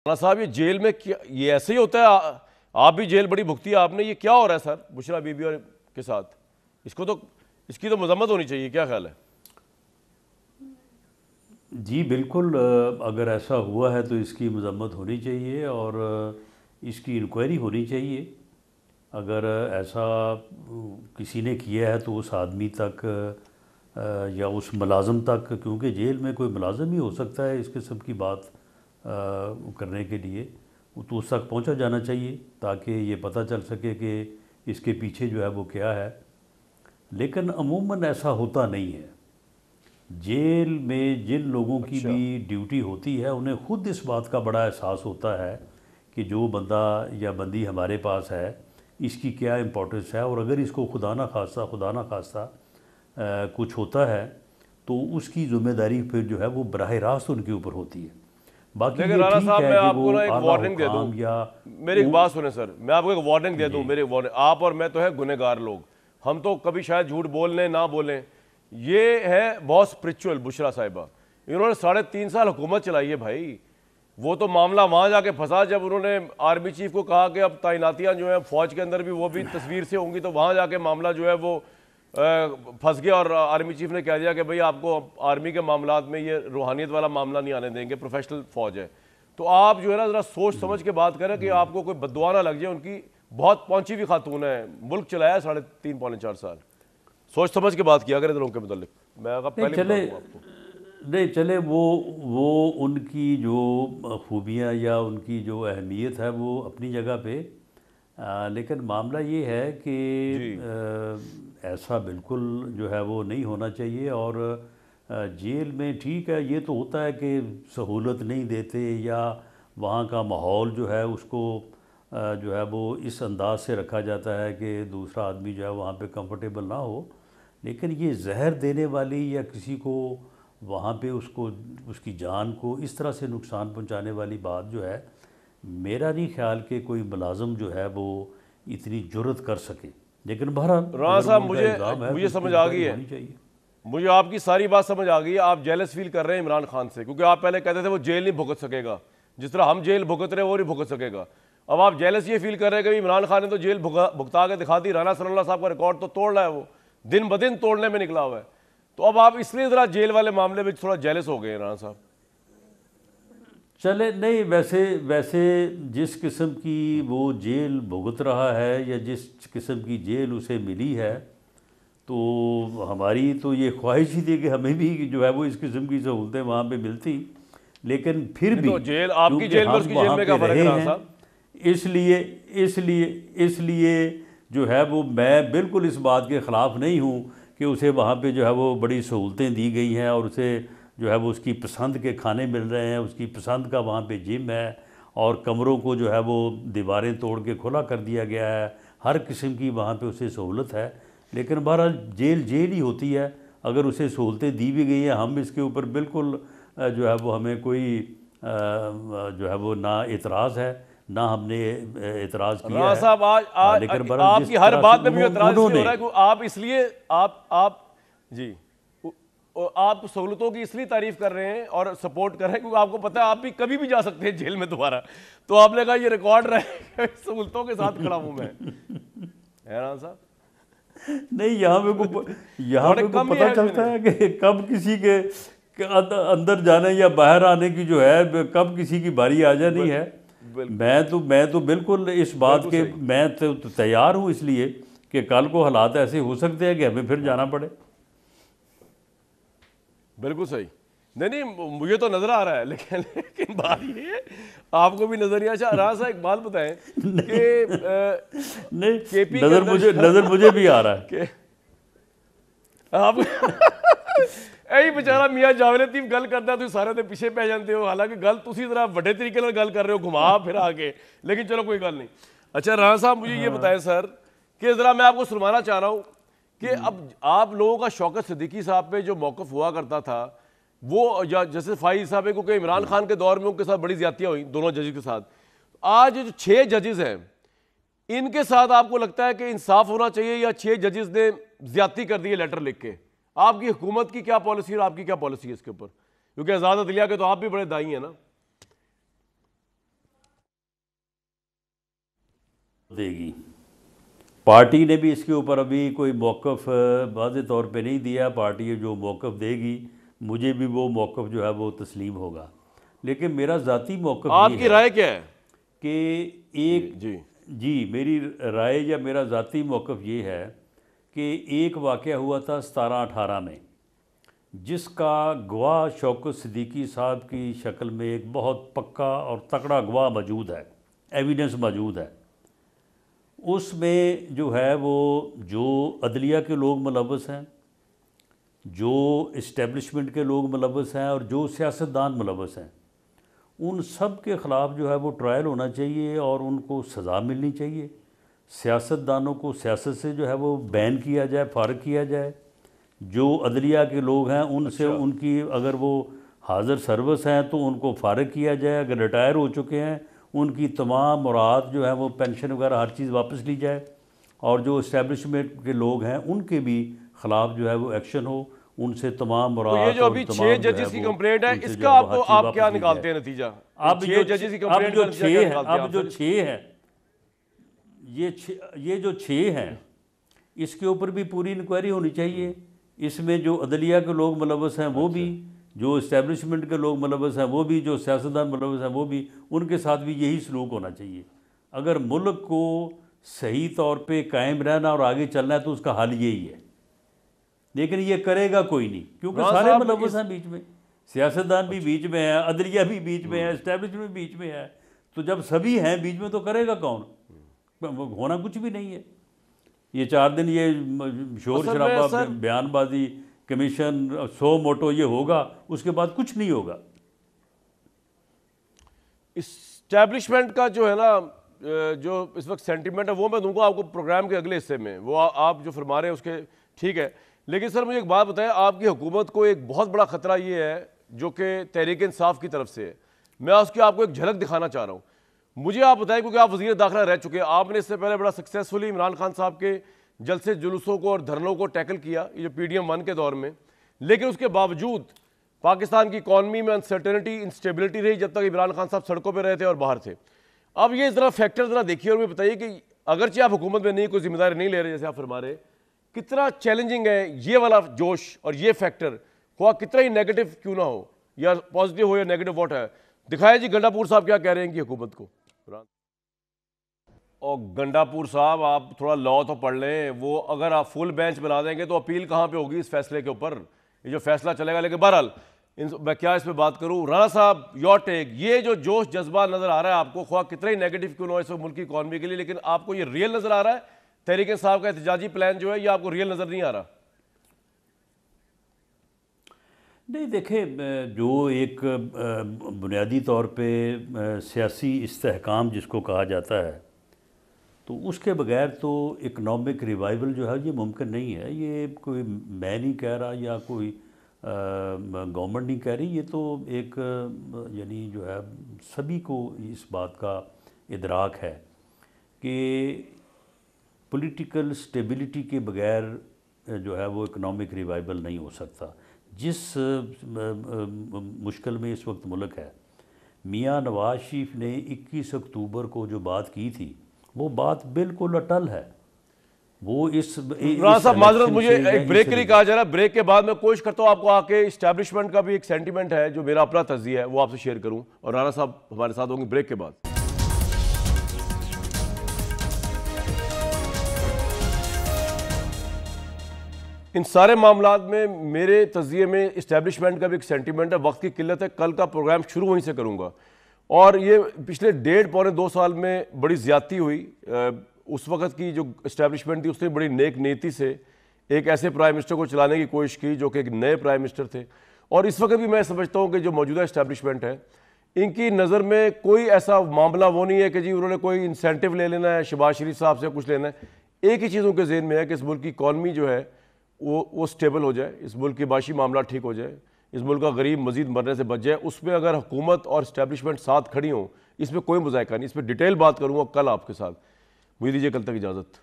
राणा साहब ये जेल में क्या ये ऐसे ही होता है? आप भी जेल बड़ी भुगती है आपने, ये क्या हो रहा है सर बुशरा बीबी और के साथ? इसको तो इसकी तो मजम्मत होनी चाहिए, क्या ख्याल है? जी बिल्कुल, अगर ऐसा हुआ है तो इसकी मजम्मत होनी चाहिए और इसकी इंक्वायरी होनी चाहिए। अगर ऐसा किसी ने किया है तो उस आदमी तक या उस मुलाज़म तक, क्योंकि जेल में कोई मुलाज़म ही हो सकता है इस किस्म की बात करने के लिए, तो उस तक पहुंचा जाना चाहिए ताकि ये पता चल सके कि इसके पीछे जो है वो क्या है। लेकिन अमूमन ऐसा होता नहीं है। जेल में जिन लोगों की अच्छा। भी ड्यूटी होती है उन्हें ख़ुद इस बात का बड़ा एहसास होता है कि जो बंदा या बंदी हमारे पास है इसकी क्या इम्पोर्टेंस है, और अगर इसको खुदा ना खास्ता कुछ होता है तो उसकी ज़िम्मेदारी फिर जो है वो बराह रास्त उनके ऊपर होती है। बाकी देखिए ये राणा ठीक साहब, है मैं कि वो आपको ना एक आला वार्निंग दे दूं, हुकाम या मेरी एक बात सुने सर, मैं आपको एक वार्निंग दे दूं, जी मेरे वार्निंग, आप और मैं तो है गुनहगार लोग, हम तो कभी शायद झूठ बोल लें ना बोलें। ये है बहुत स्पिरिचुअल बुशरा साहिबा, इन्होंने 3.5 साल हुकूमत चलाई है भाई। वो तो मामला वहां जाके फंसा जब उन्होंने आर्मी चीफ को कहा कि अब तैनातियां जो है फौज के अंदर भी वो भी तस्वीर से होंगी, तो वहां जाके मामला जो है वो फंस गया और आर्मी चीफ ने कह दिया कि भाई आपको आर्मी के मामलात में ये रूहानियत वाला मामला नहीं आने देंगे, प्रोफेशनल फौज है। तो आप जो है ना जरा सोच समझ के बात करें कि आपको कोई बददुआ ना लग जाए। उनकी बहुत पहुंची हुई खातून है, मुल्क चलाया 3.5 पौने 4 साल। सोच समझ के बात किया करें लोगों के मतलब। मैं नहीं पहले बता चले दूं आपको। नहीं चले वो उनकी जो खूबियाँ या उनकी जो अहमियत है वो अपनी जगह पे, लेकिन मामला ये है कि जी ऐसा बिल्कुल जो है वो नहीं होना चाहिए। और जेल में ठीक है, ये तो होता है कि सहूलत नहीं देते या वहाँ का माहौल जो है उसको जो है वो इस अंदाज से रखा जाता है कि दूसरा आदमी जो है वहाँ पे कंफर्टेबल ना हो। लेकिन ये जहर देने वाली या किसी को वहाँ पे उसको उसकी जान को इस तरह से नुकसान पहुँचाने वाली बात जो है, मेरा नहीं ख्याल कि कोई मुलाज़म जो है वो इतनी जुर्रत कर सके। लेकिन बहरहाल राणा अगर वो साहब, उनका मुझे इल्ज़ाम है तो मुझे उसकी समझ आ गई इंक्वायरी है, होनी चाहिए। मुझे आपकी सारी बात समझ आ गई है। आप जेलस फील कर रहे हैं इमरान खान से, क्योंकि आप पहले कहते थे वो जेल नहीं भुगत सकेगा, जिस तरह हम जेल भुगत रहे वो नहीं भुगत सकेगा। अब आप जेलस ये फील कर रहे हैं कि इमरान खान ने तो जेल भुगता के दिखा दी, राणा सल्लल्लाहु साहब का रिकॉर्ड तो तोड़ रहा है, वो दिन ब दिन तोड़ने में निकला हुआ है। तो अब आप इसलिए जरा जेल वाले मामले में थोड़ा जेलस हो गए हैं राणा साहब। चले नहीं, वैसे वैसे जिस किस्म की वो जेल भुगत रहा है या जिस किस्म की जेल उसे मिली है, तो हमारी तो ये ख्वाहिश ही थी कि हमें भी जो है वो इस किस्म की सहूलतें वहाँ पे मिलती। लेकिन फिर नहीं भी तो जेल, आपकी क्योंकि जेल में हम उसकी जेल वहाँ में पे क्या फर्क है रहे राणा हैं, साहब? इसलिए इसलिए इसलिए जो है वो मैं बिल्कुल इस बात के ख़िलाफ़ नहीं हूँ कि उसे वहाँ पे जो है वो बड़ी सहूलतें दी गई हैं और उसे जो है वो उसकी पसंद के खाने मिल रहे हैं, उसकी पसंद का वहाँ पे जिम है और कमरों को जो है वो दीवारें तोड़ के खुला कर दिया गया है। हर किस्म की वहाँ पे उसे सहूलत है। लेकिन बहरहाल जेल जेल ही होती है। अगर उसे सहूलतें दी भी गई हैं, हम इसके ऊपर बिल्कुल जो है वो हमें कोई जो है वो ना एतराज़ है, ना हमने एतराज़ किया राणा है। साहब, आज लेकिन आज बहरहाल आपकी जिस हर तरह से बात में भी एतराज इसलिए हो उन्होंने रहा है कि आप इसलिए आप जी आप सहूलतों की इसलिए तारीफ कर रहे हैं और सपोर्ट कर रहे हैं क्योंकि आपको पता है आप भी कभी भी जा सकते हैं जेल में दोबारा। तो आपने कहा ये रिकॉर्ड रहे सहूलतों के साथ खड़ा हूं मैं, है राणा साहब? नहीं, यहाँ थोड़े पे को कम ही पता है चलता मैंने। है कि कब किसी के अंदर जाने या बाहर आने की जो है कब किसी की बारी आ जानी बिल, है। बिल्कुल मैं तो बिल्कुल इस बात बिल्कुल के सही, मैं तो तैयार हूँ, इसलिए कि कल को हालात ऐसे हो सकते हैं कि हमें फिर जाना पड़े। बिल्कुल सही। नहीं नहीं, मुझे तो नजर आ रहा है, लेकिन बात ये है आपको भी नजर नहीं। अच्छा राणा साहब, एक बात बताएं नहीं कि नहीं, केपी के अंदर नज़र मुझे भी आ रहा है। के आप यही बेचारा मियाँ जावेद लतीफ गल करता तुम सारे दे पीछे पै जाते हो, हालांकि गल तुसी जरा बड़े तरीके नाल गल कर रहे हो, घुमा फिरा के, लेकिन चलो कोई गल नहीं। अच्छा राणा साहब, मुझे ये बताएं सर कि जरा मैं आपको सुनवाना चाह रहा हूँ कि अब आप लोगों का शौकत सिद्दीकी साहब पे जो मौकफ हुआ करता था वो, या जैसे फाइज साहब है, क्योंकि इमरान खान के दौर में उनके साथ बड़ी ज्यादतियां हुई दोनों जजेस के साथ, आज जो 6 जजेस हैं इनके साथ आपको लगता है कि इंसाफ होना चाहिए या 6 जजेस ने ज्यादती कर दी है लेटर लिख के? आपकी हुकूमत की क्या पॉलिसी और आपकी क्या पॉलिसी है इसके ऊपर? क्योंकि आजाद अदलिया के तो आप भी बड़े दाई हैं ना। देगी। पार्टी ने भी इसके ऊपर अभी कोई मौक़िफ़ वाज़े तौर पे नहीं दिया। पार्टी जो मौक़िफ़ देगी मुझे भी वो मौक़िफ़ जो है वो तस्लीम होगा। लेकिन मेरा ज़ाती मौक़िफ़ आपकी राय क्या है कि एक जी मेरी राय या मेरा ज़ाती मौक़िफ़ ये है कि एक वाक़या हुआ था 17-18 में, जिसका गवाह शौकत सिद्दीकी साहब की शक्ल में एक बहुत पक्का और तगड़ा गवाह मौजूद है, एविडेंस मौजूद है। उसमें जो है वो जो अदलिया के लोग मुलव्वस हैं, जो इस्टेब्लिशमेंट के लोग मुलव्वस हैं और जो सियासतदान मुलव्वस हैं, उन सब के ख़िलाफ़ जो है वो ट्रायल होना चाहिए और उनको सज़ा मिलनी चाहिए। सियासतदानों को सियासत से जो है वो बैन किया जाए, फ़ारिग किया जाए। जो अदलिया के लोग हैं उनसे उनकी अगर वो हाज़िर सर्विस हैं तो उनको फ़ारिग किया जाए। अगर रिटायर हो चुके हैं उनकी तमाम मुराद जो है वो पेंशन वगैरह हर चीज़ वापस ली जाए। और जो इस्टेब्लिशमेंट के लोग हैं उनके भी ख़िलाफ़ जो है वो एक्शन हो, उनसे तमाम मुराद। तो ये जो अभी 6 जजेस की कंप्लेंट है, इसका आप क्या निकालते हैं नतीजा? अब 6 जजेस की कंप्लेंट जो 6 है, अब जो 6 है, ये जो 6 हैं, इसके ऊपर भी पूरी इंक्वायरी होनी चाहिए। इसमें जो अदलिया के लोग मुलव्वस हैं वो भी, जो इस्टेब्लिशमेंट के लोग मुलव्वस हैं वो भी, जो सियासतदान मुलव्वस हैं वो भी, उनके साथ भी यही सलूक होना चाहिए। अगर मुल्क को सही तौर पे कायम रहना और आगे चलना है तो उसका हल यही है। लेकिन ये करेगा कोई नहीं, क्योंकि सारे मुलव्वस हैं बीच में, सियासतदान भी बीच में है, अदलिया भी बीच में है, इस्टेब्लिशमेंट बीच में है। तो जब सभी हैं बीच में तो करेगा कौन? होना कुछ भी नहीं है। ये 4 दिन ये शोर शराबा, बयानबाजी, कमीशन, 100 मोटो ये होगा, उसके बाद कुछ नहीं होगा। इस्टेब्लिशमेंट का जो है ना, जो इस वक्त सेंटीमेंट है वो मैं दूंगा आपको प्रोग्राम के अगले हिस्से में। वो आप जो फरमा रहे हैं उसके ठीक है। लेकिन सर मुझे एक बात बताएं, आपकी हुकूमत को एक बहुत बड़ा खतरा ये है जो कि तहरीक इंसाफ की तरफ से है। मैं उसकी आपको एक झलक दिखाना चाह रहा हूँ। मुझे आप बताएं, क्योंकि आप वज़ीर दाखिला रह चुके हैं, आपने इससे पहले बड़ा सक्सेसफुली इमरान खान साहब के जलसे जुलूसों को और धरनों को टैकल किया, ये जो PDM-1 के दौर में। लेकिन उसके बावजूद पाकिस्तान की इकॉनमी में अनसर्टेनिटी, इंस्टेबिलिटी रही जब तक इमरान खान साहब सड़कों पर रहे थे और बाहर थे। अब ये ज़रा फैक्टर ज़रा देखिए और मुझे बताइए कि अगरचे आप हुकूमत में नहीं, कोई जिम्मेदारी नहीं ले रहे जैसे आप फरमा रहे, कितना चैलेंजिंग है ये वाला जोश और ये फैक्टर, हुआ कितना ही नेगेटिव क्यों ना हो या पॉजिटिव हो या नेगेटिव, वोट है। दिखाया जी गंडापुर साहब क्या कह रहे हैं कि हुकूमत को। और गंडापुर साहब आप थोड़ा लॉ तो पढ़ लें। वो अगर आप फुल बेंच बना देंगे तो अपील कहाँ पे होगी इस फैसले के ऊपर? ये जो फैसला चलेगा। लेकिन बहरहाल मैं क्या इस पे बात करूँ। राणा साहब योर टेक, ये जो जोश जज्बा नजर आ रहा है आपको, ख्वाह कितना ही नेगेटिव क्यों ना हो इस मुल्क की इकॉनमी के लिए, लेकिन आपको ये रियल नजर आ रहा है? तहरीक साहब का एहतजाजी प्लान जो है ये आपको रियल नजर नहीं आ रहा? नहीं, देखें, जो एक बुनियादी तौर पे सियासी इस्तेहकाम जिसको कहा जाता है, तो उसके बगैर तो इकनॉमिक रिवाइवल जो है ये मुमकिन नहीं है। ये कोई मैं नहीं कह रहा या कोई गवर्नमेंट नहीं कह रही, ये तो एक यानी जो है सभी को इस बात का इदराक है कि पॉलिटिकल स्टेबिलिटी के बगैर जो है वो इकनॉमिक रिवाइवल नहीं हो सकता। जिस मुश्किल में इस वक्त मुल्क है, मियाँ नवाज शरीफ ने 21 अक्टूबर को जो बात की थी वो बात बिल्कुल अटल है। वो इस साहब माजरत, मुझे एक ब्रेक के लिए कहा जा रहा है। ब्रेक के बाद मैं कोशिश करता हूँ आपको आके इस्टेब्लिशमेंट का भी एक सेंटीमेंट है जो मेरा अपना तज्जिया है वो आपसे शेयर करूँ, और राणा साहब हमारे साथ होंगे ब्रेक के बाद। इन सारे मामलात में मेरे तज्जिए में इस्टेब्लिशमेंट का भी एक सेंटीमेंट है। वक्त की किल्लत है, कल का प्रोग्राम शुरू वहीं से करूँगा। और ये पिछले 1.5-2 साल में बड़ी ज़्यादती हुई। उस वक़्त की जो इस्टेब्लिशमेंट थी उसने बड़ी नेक नीति से एक ऐसे प्राइम मिनिस्टर को चलाने की कोशिश की जो कि एक नए प्राइम मिनिस्टर थे। और इस वक्त भी मैं समझता हूँ कि जो मौजूदा इस्टेब्लिशमेंट है, इनकी नज़र में कोई ऐसा मामला वो नहीं है कि जी उन्होंने कोई इंसेंटिव ले लेना है, शहबाज शरीफ साहब से कुछ लेना है। एक ही चीज़ उनके ज़हन में है कि इस मुल्क की इकॉनमी जो है वो स्टेबल हो जाए, इस मुल्क की माशी मामला ठीक हो जाए, इस मुल्क का गरीब मजीद मरने से बच जाए। उसमें अगर हुकूमत और इस्टेब्लिशमेंट साथ खड़ी हों, इसमें कोई मुज़ायका नहीं। इस पर डिटेल बात करूँगा कल आपके साथ। मुझे दीजिए कल तक इजाज़त।